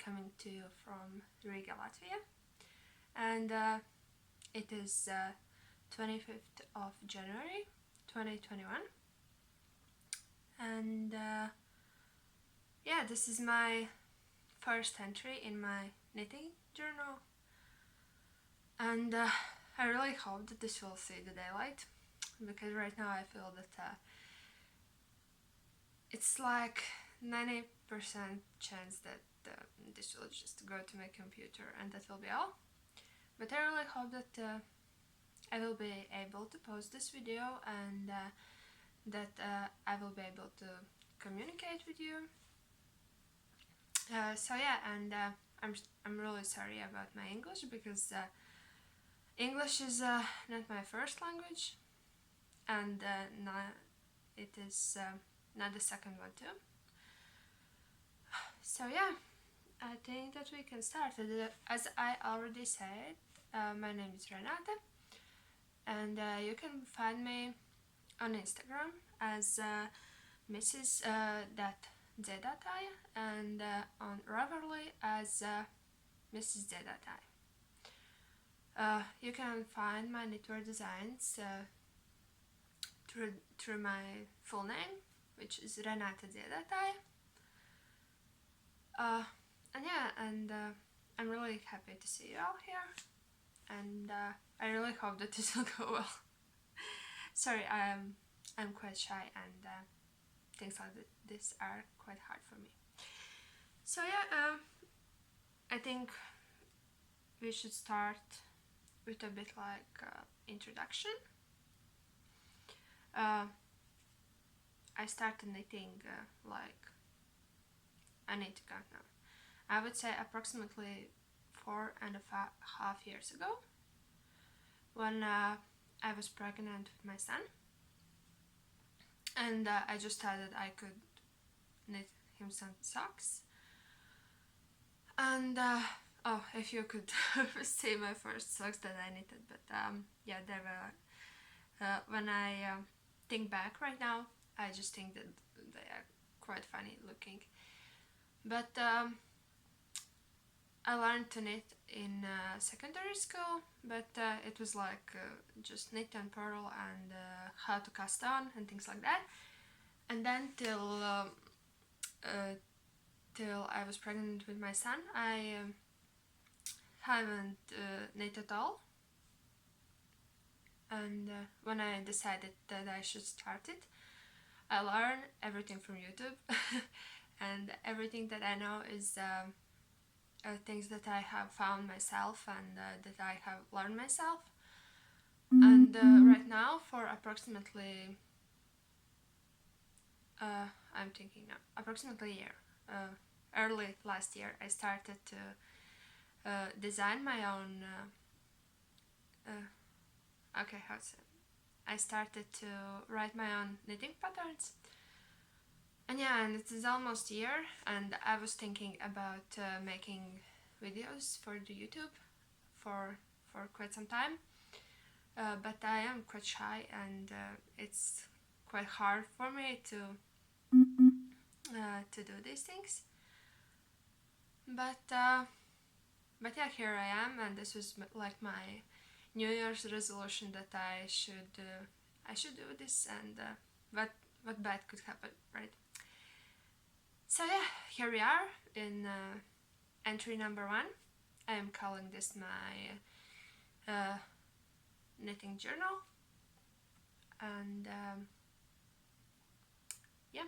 coming to you from Riga, Latvia, and it is 25th of January 2021, and yeah, this is my first entry in my knitting journal, and I really hope that this will see the daylight, because right now I feel that it's like 90% chance that this will just go to my computer and that will be all. But I really hope that I will be able to post this video, and that I will be able to communicate with you. So yeah, and I'm really sorry about my English, because English is not my first language, and it is not the second one too. So yeah, I think that we can start. As I already said, my name is Renata, and you can find me on Instagram as MrsDziedataja, and on Ravelry as MrsDziedataja. You can find my knitwear designs through my full name, which is Renata Dziedataya. And yeah, and I'm really happy to see you all here, and I really hope that this will go well. Sorry, I'm quite shy, and things like this are quite hard for me. So yeah, I think we should start with a bit like introduction. I started knitting I need to count now. I would say approximately 4.5 years ago, when I was pregnant with my son, and I just thought that I could knit him some socks. And oh, if you could see my first socks that I knitted, but yeah, they were when I think back right now, I just think that they are quite funny looking. But I learned to knit in secondary school, but it was like just knit and purl and how to cast on and things like that. And then till I was pregnant with my son, I haven't knit at all. And when I decided that I should start it, I learned everything from YouTube. And everything that I know is things that I have found myself, and that I have learned myself. And right now, for approximately I'm thinking now, approximately a year, early last year, I started to design my own I started to write my own knitting patterns. And yeah, and it is almost a year, and I was thinking about making videos for the YouTube for quite some time, but I am quite shy, and it's quite hard for me to do these things. But yeah, here I am, and this was like my New Year's resolution, that I should do this, and what bad could happen, right? So yeah, here we are in entry number 1. I am calling this my knitting journal, and yeah,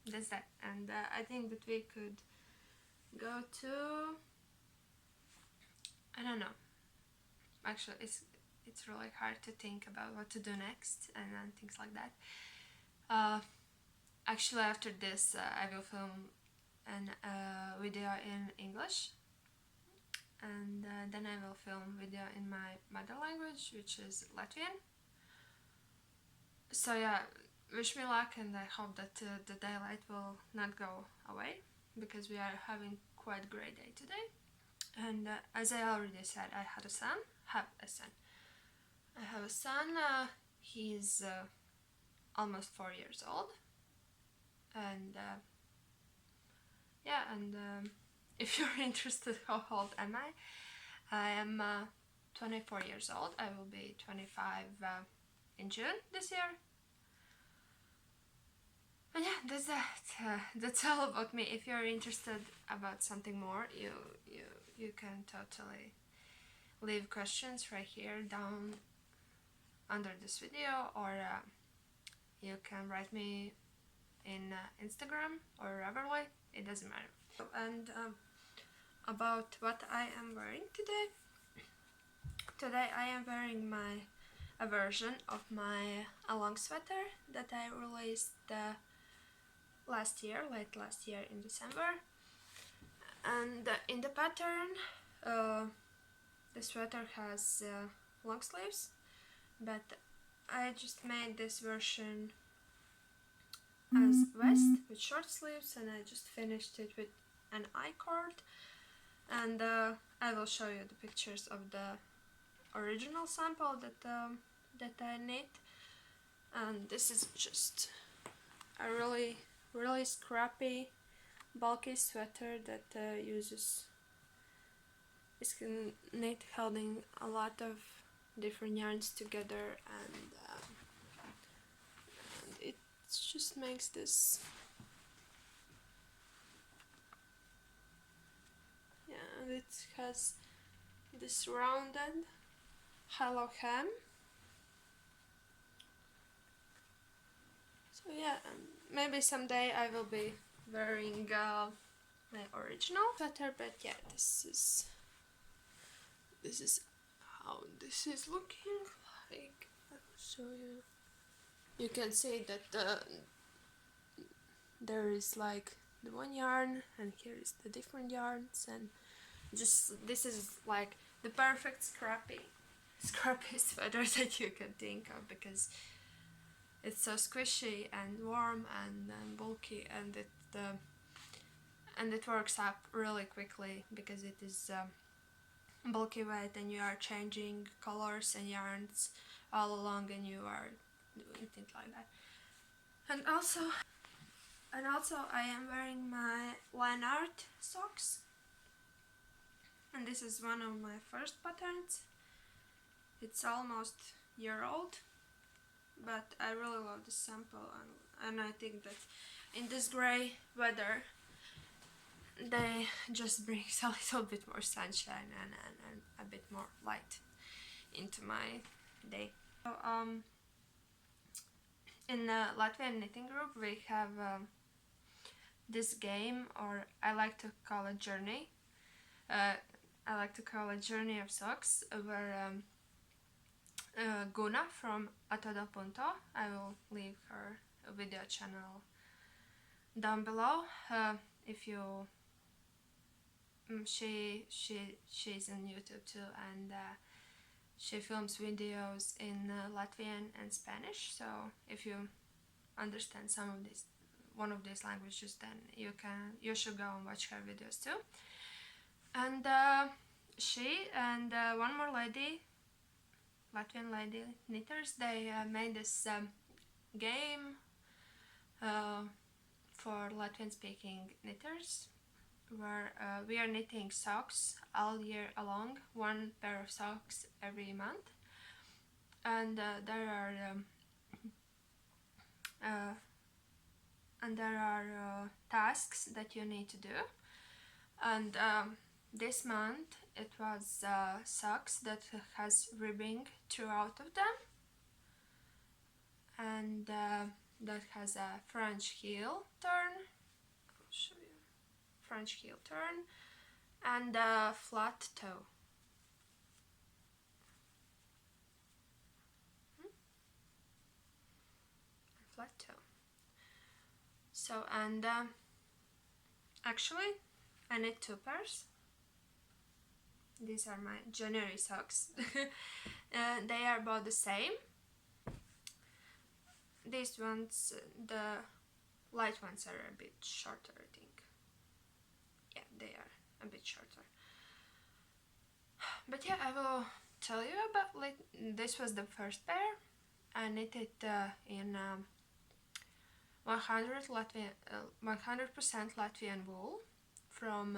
that's that. And I think that we could go to, I don't know, actually it's really hard to think about what to do next and things like that. Actually, after this I will film a video in English, and then I will film video in my mother language, which is Latvian. So yeah, wish me luck, and I hope that the daylight will not go away, because we are having quite a great day today. And as I already said, I have a son. He's almost 4 years old, and yeah, and if you're interested, how old am I? I am 24 years old. I will be 25 in June this year. And yeah, that's that. That's all about me. If you're interested about something more, you can totally leave questions right here down under this video, or you can write me in Instagram or Ravelry. It doesn't matter. And about what I am wearing today. Today I am wearing a version of my long sweater that I released late last year in December. And in the pattern, the sweater has long sleeves, but I just made this version as vest with short sleeves, and I just finished it with an I-cord. And I will show you the pictures of the original sample that I knit. And this is just a really scrappy, bulky sweater that is knit holding a lot of different yarns together, and it just makes this, and it has this rounded hollow hem. So yeah, maybe someday I will be wearing my original sweater, but yeah, this is how this is looking like. I will show you. You can see that there is like the one yarn, and here is the different yarns, and just this is like the perfect scrappy sweater that you can think of, because it's so squishy and warm and bulky, and it works up really quickly because it is bulky weight, and you are changing colors and yarns all along, and you are doing things like that. And also I am wearing my line art socks, and this is one of my first patterns. It's almost a year old, but I really love this sample, and I think that in this grey weather they just bring a little bit more sunshine and a bit more light into my day. So in the Latvian knitting group we have this game, or I like to call it journey. I like to call it Journey of Socks, where Guna from Atoda Punto, I will leave her video channel down below. If you she's on YouTube too, and she films videos in Latvian and Spanish. So if you understand one of these languages, then you should go and watch her videos too. And she and one more lady, Latvian lady knitters, they made this game for Latvian speaking knitters, where we are knitting socks all year long, one pair of socks every month, and there are tasks that you need to do. And this month it was socks that has ribbing throughout of them, and that has a French heel turn. I'll show you. French heel turn and a flat toe. Flat toe. So, and actually I knit two pairs. These are my January socks. They are both the same. These ones, the light ones, are a bit shorter, I think. Yeah, they are a bit shorter. But yeah, I will tell you about, like, this was the first pair. I knitted in 100% Latvian wool from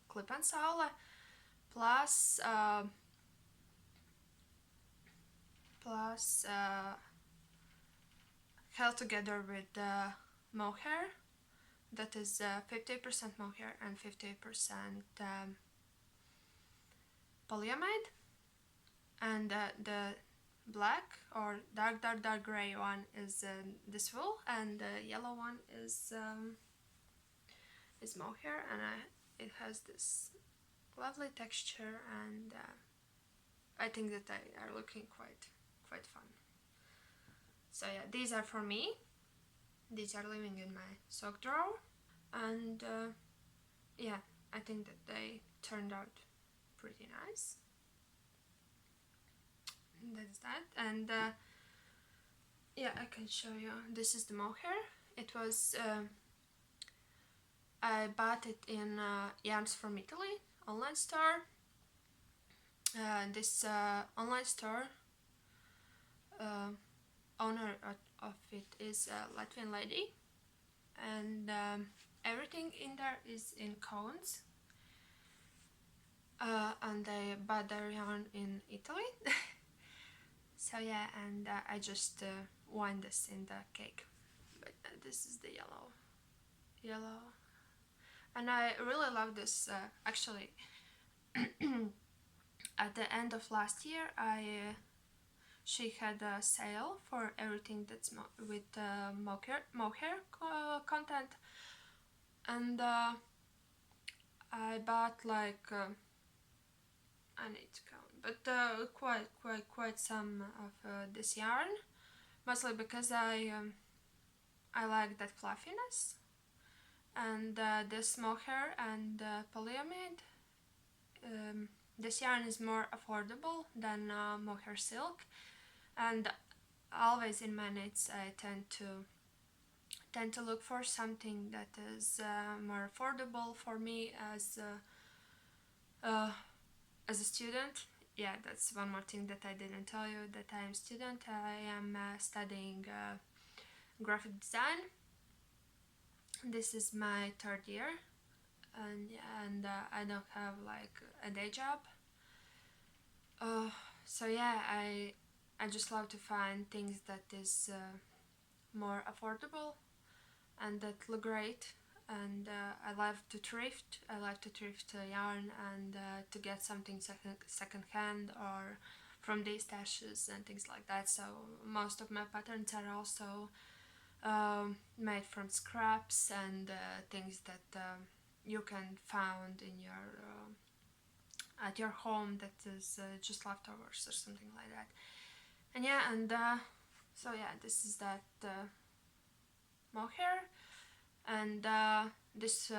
Clip and Saule, plus held together with mohair, that is 50% mohair and 50% polyamide, and the black or dark gray one is this wool, and the yellow one is mohair, and it has this lovely texture, and I think that they are looking quite fun. So yeah, these are for me. These are living in my sock drawer, and yeah, I think that they turned out pretty nice. That's that. And yeah, I can show you. This is the mohair. It was I bought it in Yarns from Italy online store. This online store owner of it is a Latvian lady, and everything in there is in cones, and I bought their yarn in Italy. So yeah, and I just wind this in the cake, but this is the yellow, and I really love this. Actually, at the end of last year, she had a sale for everything that's with mohair content, and I bought like I need to count, but quite some of this yarn, mostly because I like that fluffiness, and this mohair and polyamide. This yarn is more affordable than mohair silk, and always in my knits I tend to look for something that is more affordable for me as a student. Yeah, that's one more thing that I didn't tell you, that I am a student. I am studying graphic design. This is my third year, and I don't have like a day job. So yeah, I just love to find things that is more affordable and that look great, and I love to thrift. I like to thrift yarn and to get something second hand or from these stashes and things like that. So most of my patterns are also made from scraps and things that you can find in your at your home, that is just leftovers or something like that. And yeah, and so yeah, this is that mohair, and this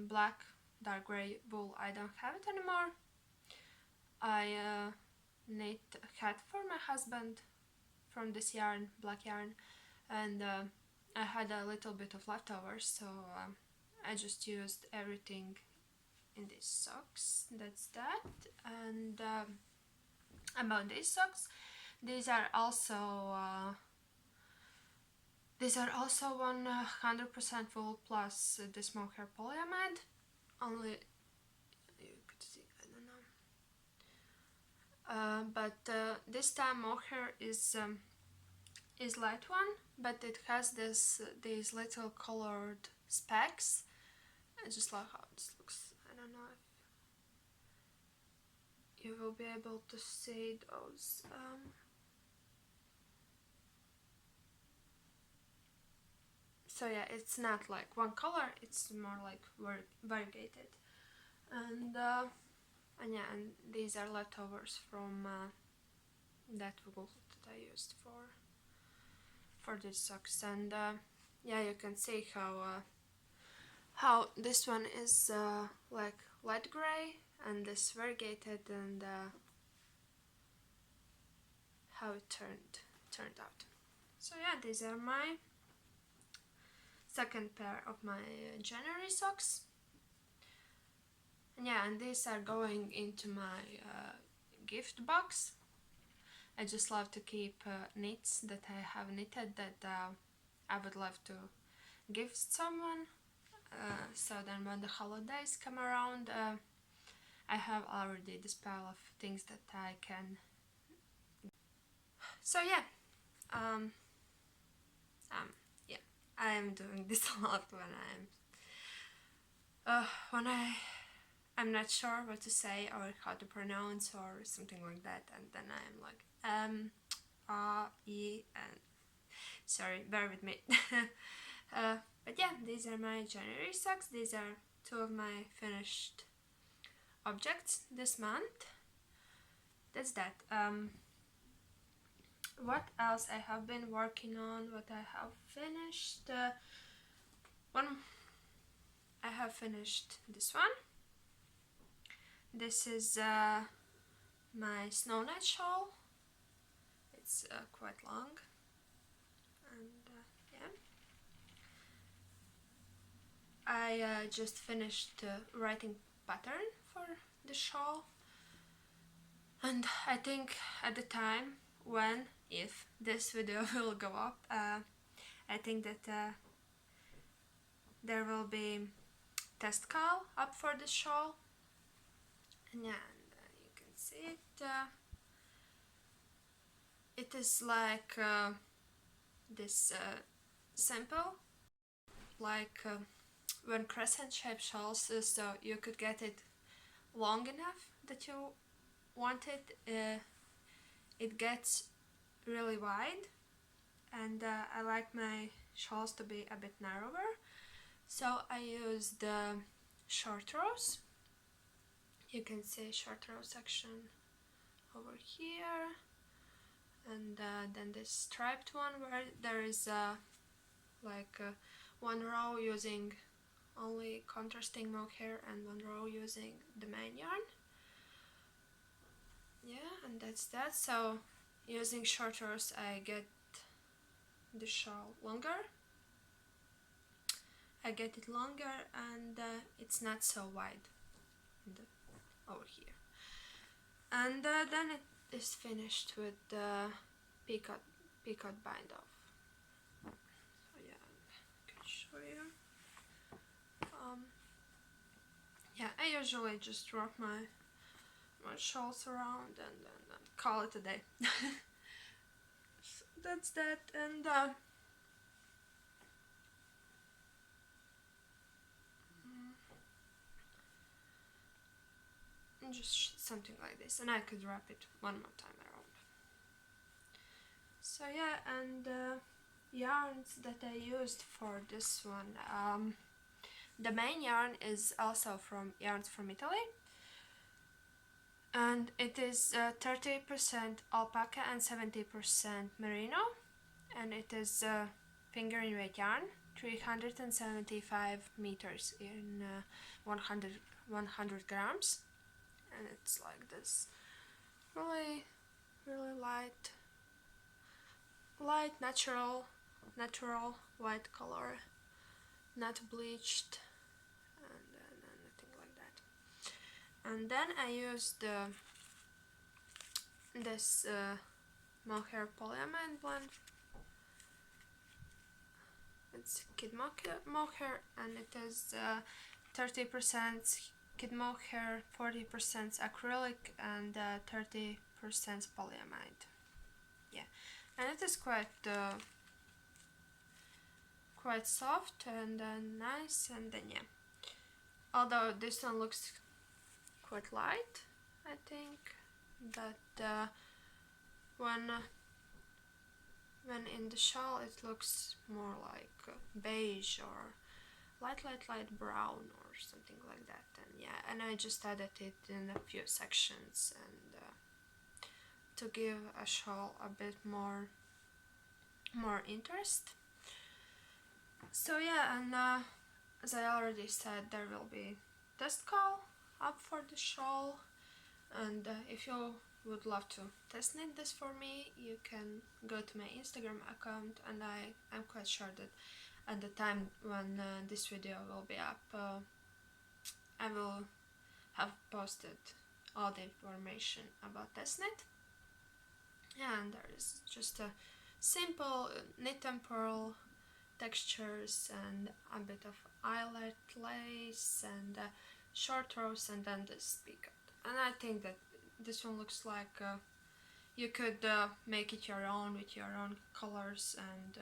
black dark gray wool, I don't have it anymore. I knit a hat for my husband from this yarn, black yarn, and I had a little bit of leftovers, so I just used everything in these socks. That's that. And about these socks, these are also 100% wool plus this mohair polyamide. Only you could see, I don't know. But this time mohair is light one, but it has these little colored specks. I just love how this looks. I don't know if you will be able to see those. So yeah, it's not like one color, it's more like variegated, and yeah, and these are leftovers from that wool that I used for these socks. And yeah, you can see how this one is like light gray and this variegated, and how it turned out. So yeah, these are my second pair of my January socks. And yeah, and these are going into my gift box. I just love to keep knits that I have knitted that I would love to give someone, so then when the holidays come around, I have already this pile of things that I can. So yeah, yeah, I am doing this a lot when I'm not sure what to say or how to pronounce or something like that, and then I'm like E, and sorry, bear with me. But yeah, these are my January socks. These are two of my finished objects this month. That's that. What else I have been working on, what I have finished? I have finished this one. This is my snow night shawl. It's quite long, and yeah. I just finished writing pattern for the shawl, and I think at the time when, if this video will go up, I think that there will be test call up for the shawl, and yeah, and you can see it. It is like this simple, like when crescent shaped shawls, so you could get it long enough that you want it. It gets really wide, and I like my shawls to be a bit narrower, so I use the short rows. You can see short row section over here, and then this striped one where there is one row using only contrasting mohair and one row using the main yarn. Yeah, and that's that. So using short rows I get the shawl longer. I get it longer, and it's not so wide over here. And then it is finished with the peacock bind off. So yeah, I can show you. Yeah, I usually just wrap my shawls around and then call it a day. So that's that, and just something like this, and I could wrap it one more time around. So yeah, and yarns that I used for this one, the main yarn is also from Yarns from Italy, and it is 30% alpaca and 70% merino, and it is finger in weight yarn, 375 meters in 100 grams, and it's like this really light natural white color, not bleached, and nothing like that. And then I used this mohair polyamide blend. It's kid mohair, and it is 30% kid mohair, 40% acrylic, and 30% polyamide. Yeah, and it is quite soft and nice, and then yeah. Although this one looks quite light, I think, but when in the shawl it looks more like beige or light brown or something like that. And yeah, and I just added it in a few sections, and to give a shawl a bit more interest. So yeah, and as I already said, there will be test call up for the shawl, and if you would love to test knit this for me, you can go to my Instagram account, and I'm quite sure that at the time when this video will be up, I will have posted all the information about test knit. And there is just a simple knit and purl textures and a bit of eyelet lace and short rows, and then this peacock. And I think that this one looks like you could make it your own with your own colors, and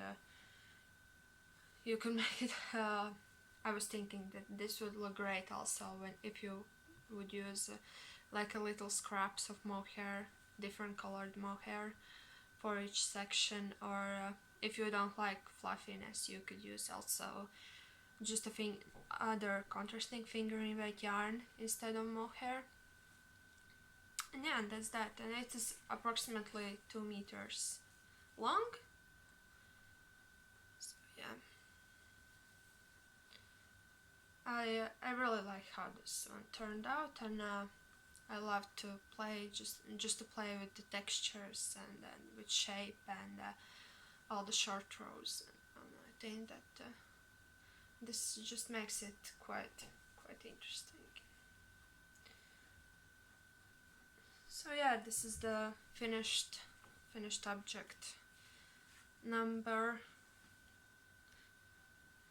you could make it I was thinking that this would look great also if you would use like a little scraps of mohair, different colored mohair for each section, or if you don't like fluffiness, you could use also just other contrasting fingering weight yarn instead of mohair. And yeah, and that's that. And it is approximately 2 meters long. So yeah, I really like how this one turned out, and I love to play just to play with the textures and then with shape and all the short rows. And I think that this just makes it quite interesting. So yeah, this is the finished object number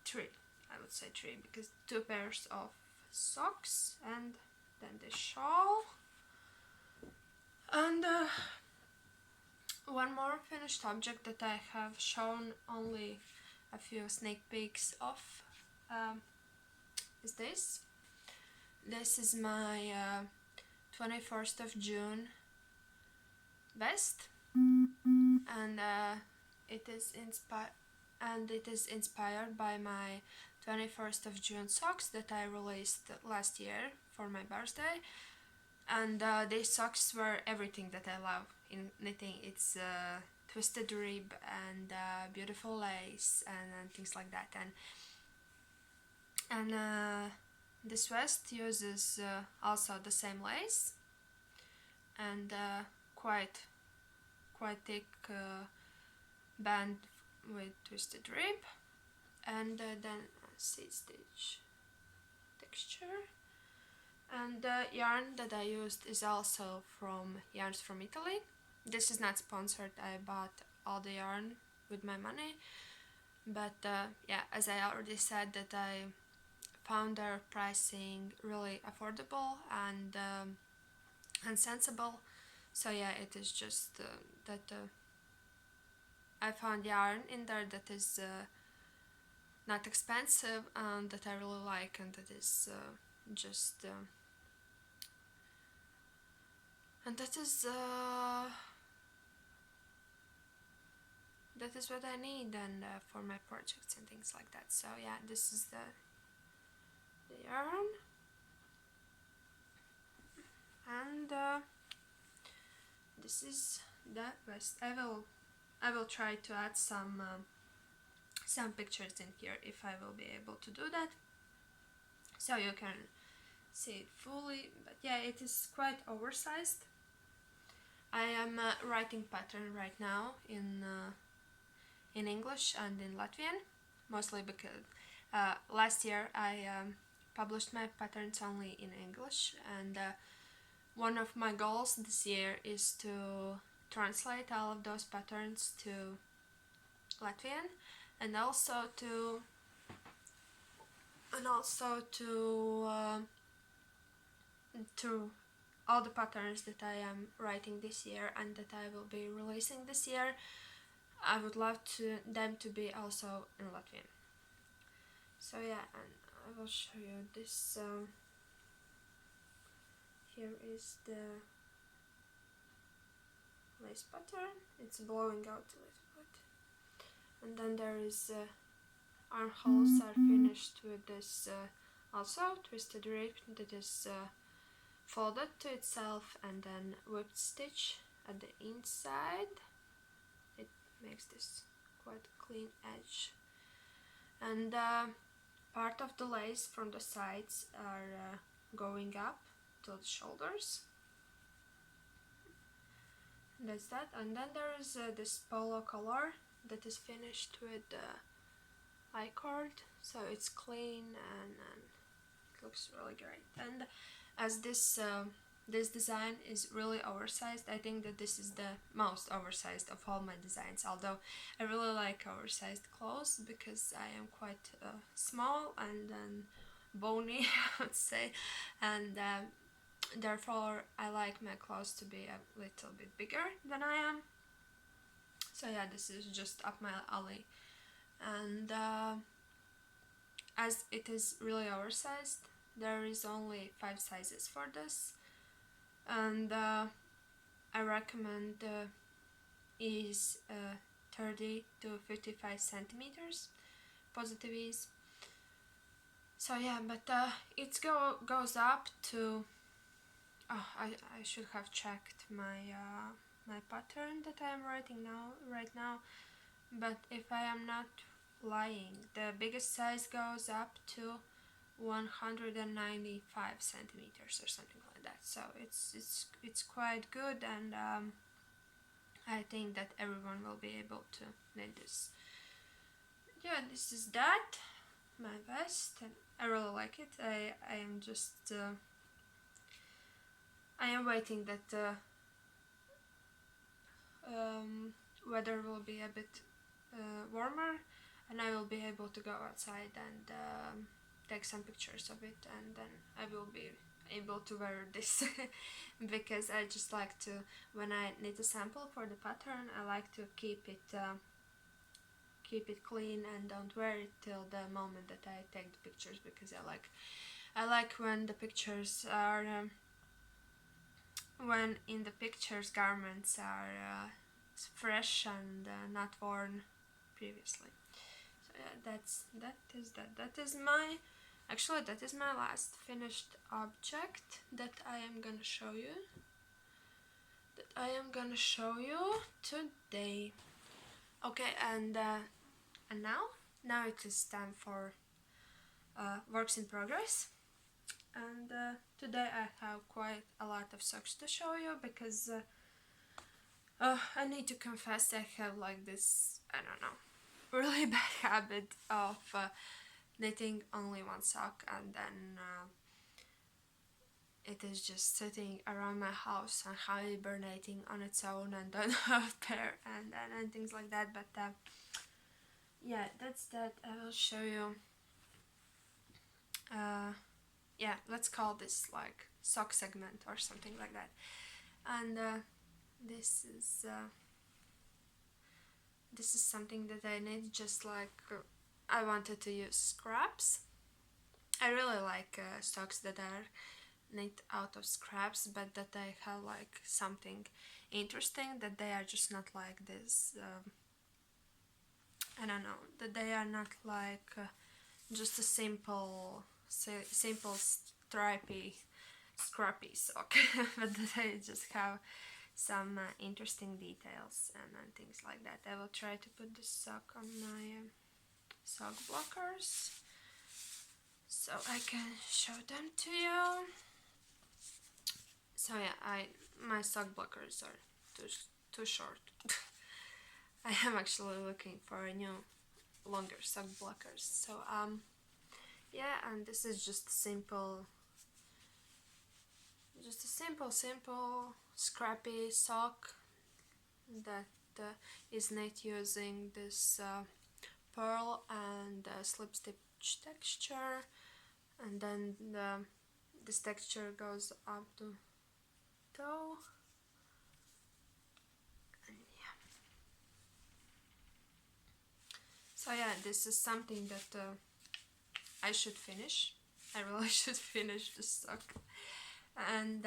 3. I would say 3 because 2 pairs of socks and then the shawl, and one more finished object that I have shown only a few sneak peeks of is this. This is my 21st of June vest, and it is inspired by my 21st of June socks that I released last year for my birthday. And these socks were everything that I love in knitting. It's twisted rib and beautiful lace and things like that. And this vest uses also the same lace and quite thick band with twisted rib, and then seed stitch texture. And the yarn that I used is also from Yarns from Italy. This is not sponsored, I bought all the yarn with my money, but yeah, as I already said, that I found their pricing really affordable and sensible. So yeah, it is just that I found yarn in there that is not expensive and that I really like, and that is just and that is what I need and for my projects and things like that. So yeah, this is the yarn, and this is the vest. I will try to add some pictures in here if I will be able to do that, so you can see it fully. But yeah, it is quite oversized. I am writing pattern right now in English and in Latvian, mostly because last year I published my patterns only in English, and one of my goals this year is to translate all of those patterns to Latvian, and also to all the patterns that I am writing this year and that I will be releasing this year. I would love them to be also in Latvian. So yeah, and I will show you this. Here is the lace pattern. It's blowing out a little bit, and then there is armholes are finished with this also twisted rib that is folded to itself and then whipped stitch at the inside. It makes this quite clean edge, and part of the lace from the sides are going up to the shoulders. That's that. And then there is this polo color that is finished with I-cord, so it's clean and it looks really great. And as this this design is really oversized. I think that this is the most oversized of all my designs, although I really like oversized clothes because I am quite small and bony, I would say, and therefore I like my clothes to be a little bit bigger than I am. So yeah, this is just up my alley. And as it is really oversized, there is only 5 sizes for this, and I recommend is 30 to 55 centimeters positive ease. So yeah, but it goes up to I should have checked my my pattern that I am writing right now, but if I am not lying, the biggest size goes up to 195 centimeters or something like that. So it's quite good, and I think that everyone will be able to knit this. Yeah, this is that, my vest, and I really like it. I am just I am waiting that weather will be a bit warmer, and I will be able to go outside and take some pictures of it, and then I will be able to wear this because I just like to, when I knit a sample for the pattern, I like to keep it clean and don't wear it till the moment that I take the pictures, because I like when the pictures are when in the pictures garments are fresh and not worn previously. So yeah, that is my last finished object that I am gonna show you today. Okay, and now it is time for works in progress. And today I have quite a lot of socks to show you, because I need to confess I have like this, I don't know, really bad habit of knitting only one sock, and then it is just sitting around my house and hibernating on its own and don't have pair and things like that. But yeah, that's that. I will show you. Yeah, let's call this like sock segment or something like that. And this is something that I knit just like I wanted to use scraps. I really like socks that are knit out of scraps, but that they have like something interesting, that they are just not like this I don't know, that they are not like just a simple stripy scrappy sock but they just have some interesting details and things like that. I will try to put this sock on my sock blockers so I can show them to you. So yeah, my sock blockers are too short. I am actually looking for a new longer sock blockers. So yeah, and this is just a simple scrappy sock that is knit using this pearl and slip stitch texture, and then this texture goes up to toe. And yeah, so yeah, this is something that I should finish. I really should finish this sock. And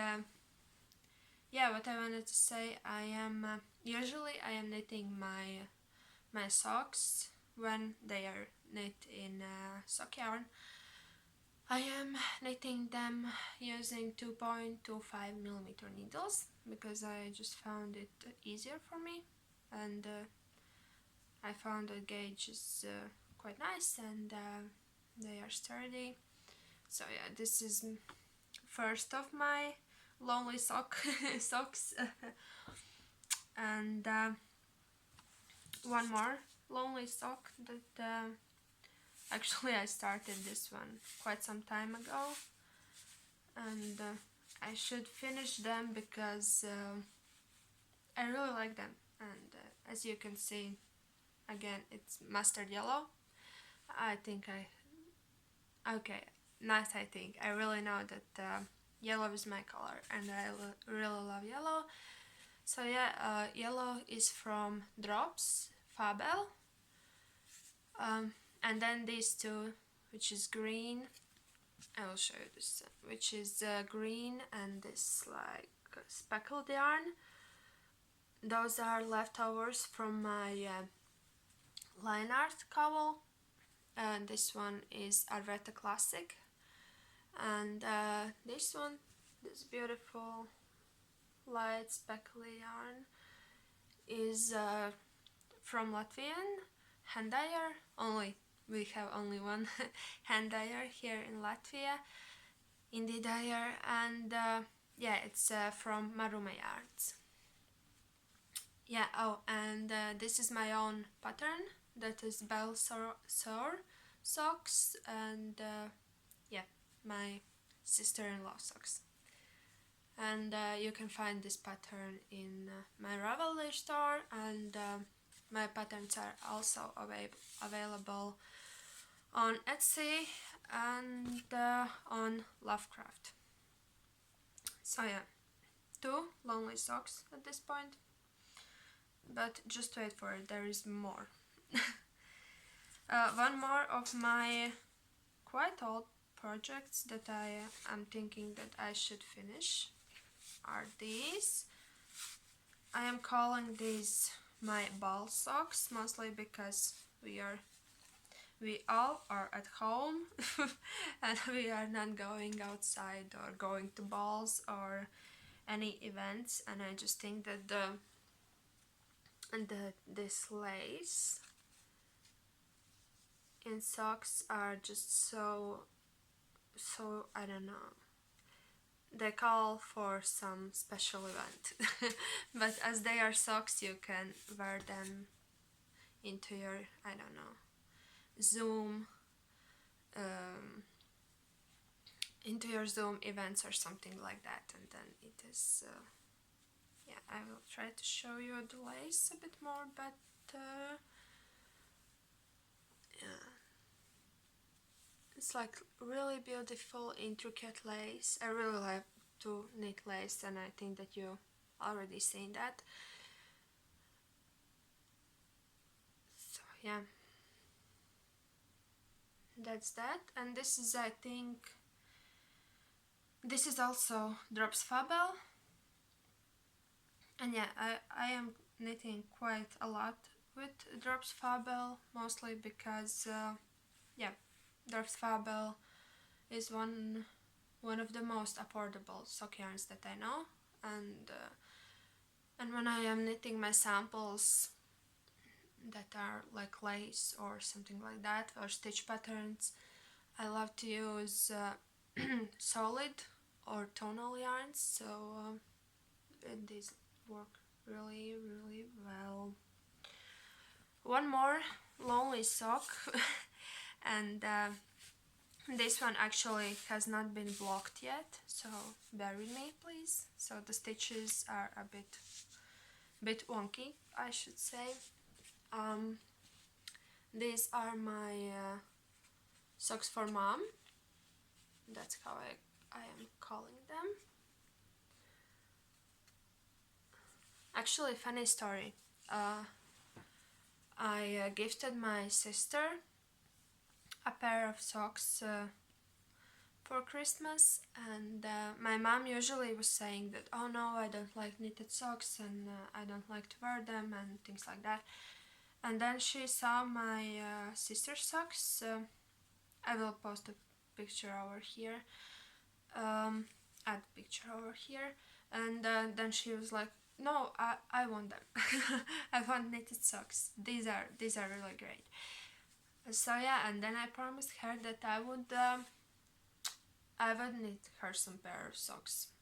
yeah, what I wanted to say, I am usually knitting my socks when they are knit in sock yarn. I am knitting them using 2.25mm needles because I just found it easier for me, and I found the gauge is quite nice, and they are sturdy. So yeah, this is first of my lonely socks and one more lonely sock that actually I started this one quite some time ago, and I should finish them because I really like them, and as you can see, again, it's mustard yellow. I think okay, not I think, I really know that yellow is my color, and I really love yellow. So yeah, yellow is from Drops Fabel, and then these two, which is green. I will show you this, which is green, and this like speckled yarn. Those are leftovers from my line art cowl. And this one is Arveta Classic, and this one, this beautiful light speckly yarn, is from Latvian hand dyer. We have only one hand dyer here in Latvia, indie dyer, and yeah, it's from Maruma Yards. Yeah, oh, and this is my own pattern, that is Bell Sore socks, and yeah, my sister-in-law socks. And you can find this pattern in my Ravelry store, and my patterns are also available on Etsy and on Lovecraft. So yeah, 2 lonely socks at this point, but just wait for it, there is more. One more of my quite old projects that I am thinking that I should finish are these. I am calling these my ball socks, mostly because we all are at home and we are not going outside or going to balls or any events, and I just think that this lace in socks are just so I don't know, they call for some special event. But as they are socks, you can wear them into your, I don't know, Zoom into your Zoom events or something like that, and then it is yeah, I will try to show you the lace a bit more, but yeah, it's like really beautiful, intricate lace. I really like to knit lace, and I think that you already seen that. So yeah, that's that. And this is, I think, this is also Drops Fabel. And yeah, I am knitting quite a lot with Drops Fabel, mostly because yeah, Drops Fabel is one of the most affordable sock yarns that I know, and when I am knitting my samples that are like lace or something like that, or stitch patterns, I love to use solid or tonal yarns, so these work really well. One more lonely sock and this one actually has not been blocked yet, so bear with me please. So the stitches are a bit wonky, I should say. These are my socks for mom, that's how I am calling them. Actually, funny story, I gifted my sister a pair of socks for Christmas, and my mom usually was saying that, oh no, I don't like knitted socks, and I don't like to wear them and things like that. And then she saw my sister's socks. I will post a picture over here, add a picture over here, and then she was like, no, I want them. I want knitted socks. These are really great. So yeah, and then I promised her that I would knit her some pair of socks.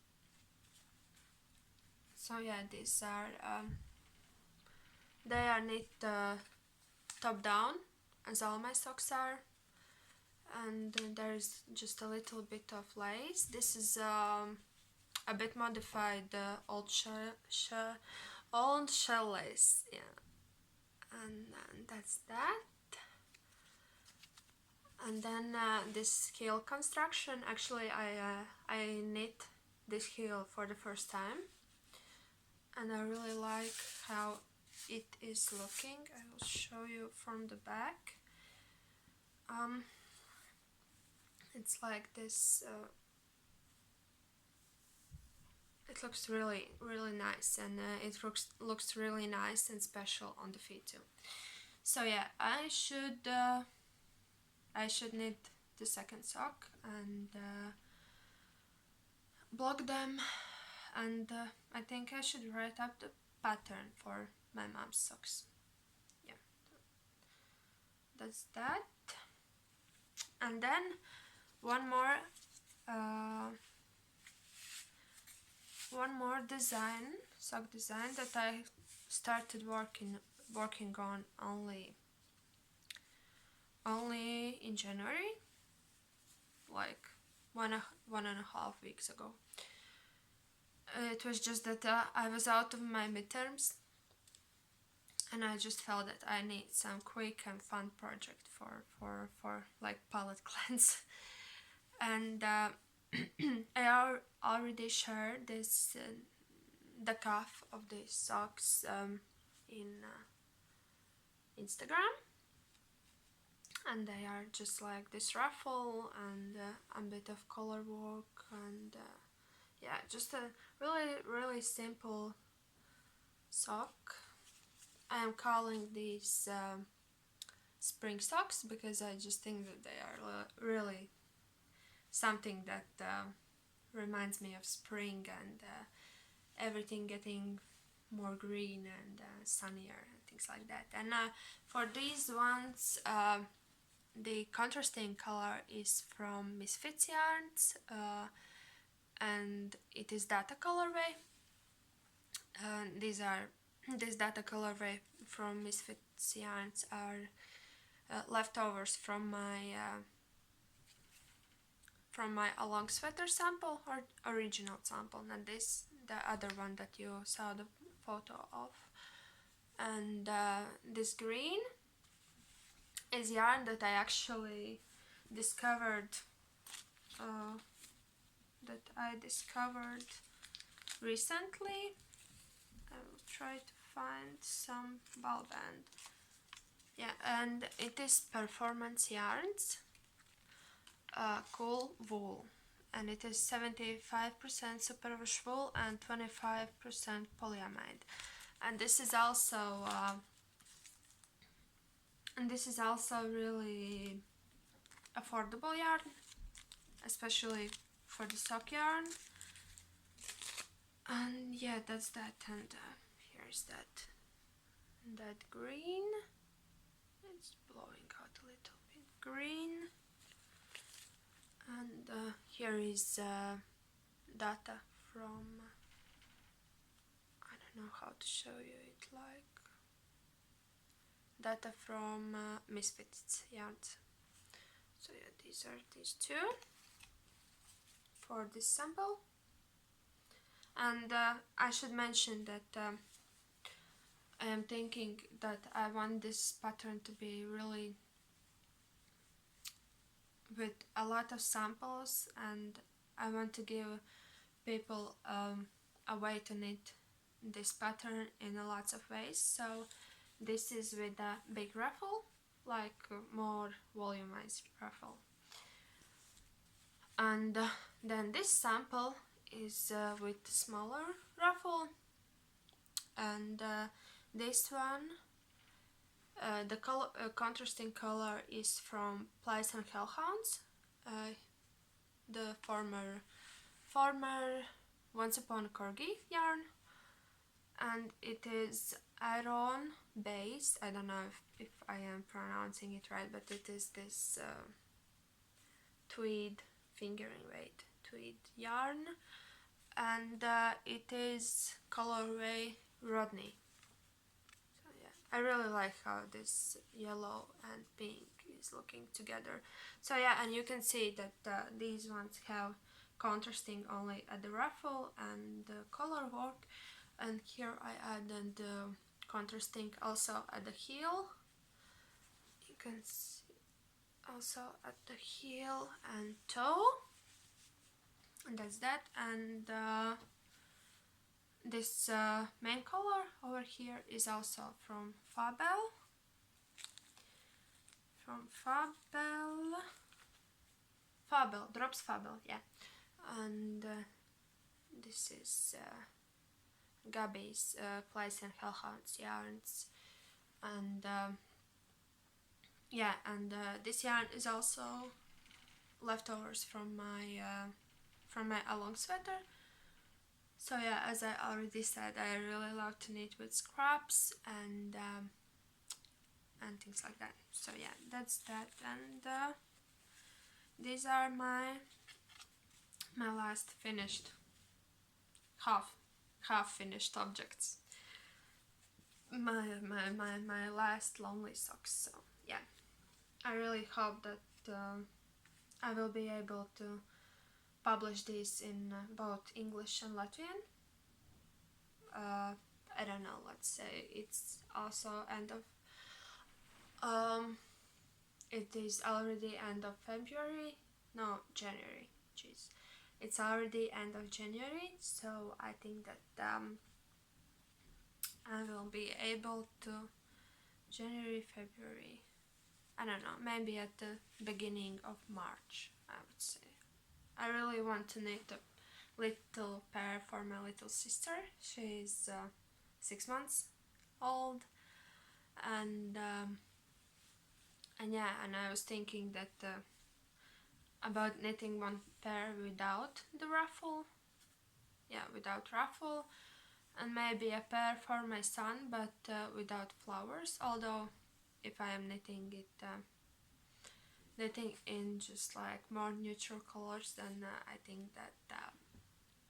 So yeah, these are they are knit top down, as all my socks are, and there's just a little bit of lace. This is a bit modified old shell lace, yeah, and that's that. And then this heel construction, actually I knit this heel for the first time, and I really like how it is looking. I will show you from the back. It's like this. It looks really nice, and it looks really nice and special on the feet too. So yeah, I should knit the second sock and block them, and I think I should write up the pattern for my mom's socks. Yeah, that's that. And then one more sock design that I started working on only in January, like one and a half weeks ago. It was just that I was out of my midterms, and I just felt that I need some quick and fun project for like palette cleanse. And I already shared this the cuff of these socks in Instagram, and they are just like this ruffle and a bit of color work, and yeah, just a really simple sock. I am calling these spring socks because I just think that they are really something that reminds me of spring and everything getting more green and sunnier and things like that. And for these ones, the contrasting color is from Misfits Yarns, and it is Data colorway. This Data colorway from Misfits Yarns are leftovers from my along sweater sample, or original sample, not this, the other one that you saw the photo of. And this green is yarn that I actually discovered recently. I will try to find some ball band. Yeah, and it is Performance Yarns Cool Wool, and it is 75% superwash wool and 25% polyamide. And this is also really affordable yarn, especially for the sock yarn. And yeah, that's that. And here's that green. It's blowing out a little bit green. And here is data from, I don't know how to show you it, like data from Misfits Yarns. So yeah, these are these two for this sample. And I should mention that I am thinking that I want this pattern to be really with a lot of samples, and I want to give people a way to knit this pattern in lots of ways. So this is with a big ruffle, like more volumized ruffle. And then this sample is with smaller ruffle, and this one, the contrasting color is from Plies and Hellhounds, the former Once Upon Corgi yarn, and it is iron base. I don't know if I am pronouncing it right, but it is this tweed fingering weight tweed yarn, and it is colorway Rodney. So yeah, I really like how this yellow and pink is looking together. So yeah, and you can see that these ones have contrasting only at the ruffle and the collar work, and here I added contrasting also at the heel. You can see also at the heel and toe, and that's that. And this main color over here is also from Fabel. Drops Fabel, yeah. And this is Gabby's Flies and Hellhounds yarns, and yeah, and this yarn is also leftovers from my along sweater. So yeah, as I already said, I really love to knit with scraps and things like that. So yeah, that's that. And these are my last finished half finished objects. My last lonely socks. So yeah, I really hope that I will be able to publish this in both English and Latvian. I don't know, let's say it's also end of it is already end of February, no, January, jeez, it's already end of January, so I think that I will be able to January, February, I don't know, maybe at the beginning of March, I would say. I really want to knit a little pair for my little sister. She's 6 months old, and yeah, and I was thinking that about knitting one pair without the ruffle, without ruffle, and maybe a pair for my son, but without flowers. Although if I am knitting it knitting in just like more neutral colors, then I think that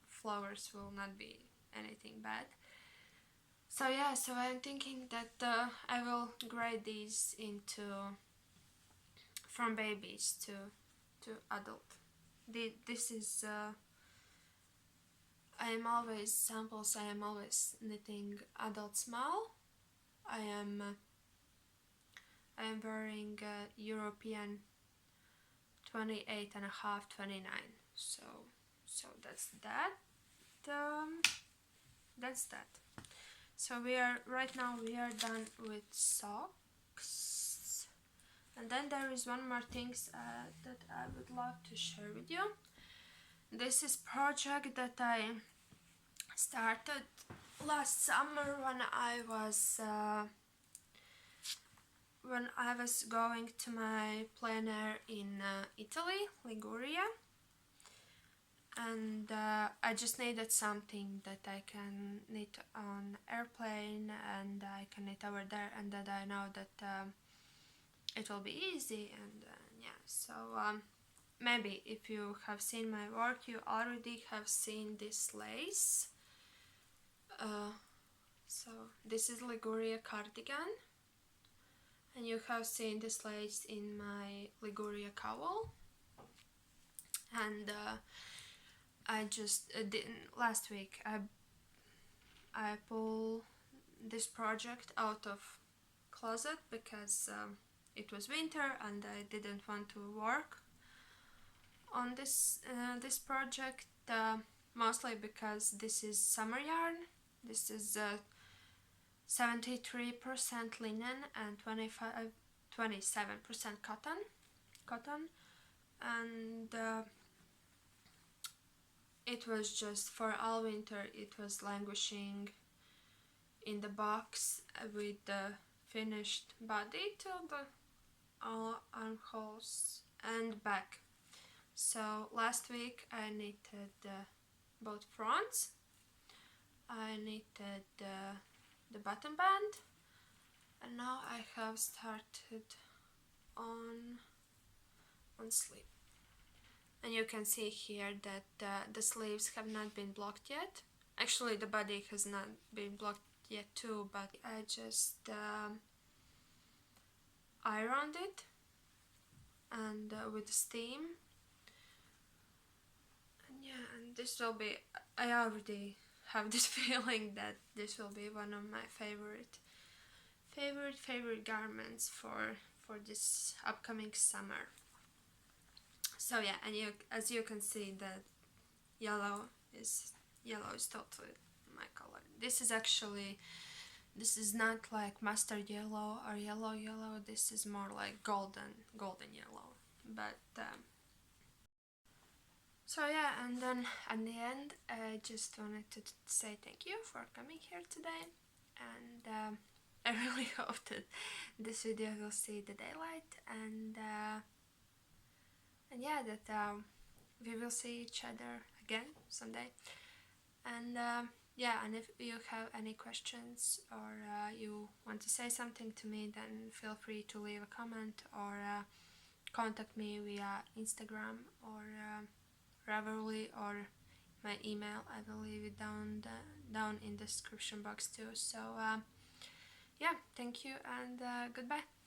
flowers will not be anything bad. So yeah, so I'm thinking that I will grade these into from babies to adult. This is I am always knitting adult small. I am wearing European 28 and a half, 29. So that's that. That's that. So right now we are done with socks, and then there is one more thing that I would love to share with you. This is project that I started last summer when I was going to my plein air in Italy, Liguria, and I just needed something that I can knit on airplane and I can knit over there, and that I know that it will be easy. And yeah, so maybe if you have seen my work, you already have seen this lace. So this is Liguria cardigan, and you have seen this lace in my Liguria cowl. And I just last week I pulled this project out of closet because it was winter and I didn't want to work on this project, mostly because this is summer yarn. This is 73% linen and 27% cotton, and it was just for all winter. It was languishing in the box with the finished body to the armholes and back. So last week I knitted both fronts. I knitted the bottom band, and now I have started on sleeve. And you can see here that the sleeves have not been blocked yet. Actually, the body has not been blocked yet too, but I just ironed it and with steam. And Yeah, and this will be, I already have this feeling that this will be one of my favorite garments for this upcoming summer. So yeah, and as you can see, that yellow is totally my color. This is not like mustard yellow or yellow. This is more like golden yellow. But so yeah, and then at the end, I just wanted to say thank you for coming here today, and I really hope that this video will see the daylight, and yeah, that we will see each other again someday. And yeah, and if you have any questions or you want to say something to me, then feel free to leave a comment or contact me via Instagram or Ravelry or my email. I will leave it down in the description box too. So yeah, thank you and goodbye.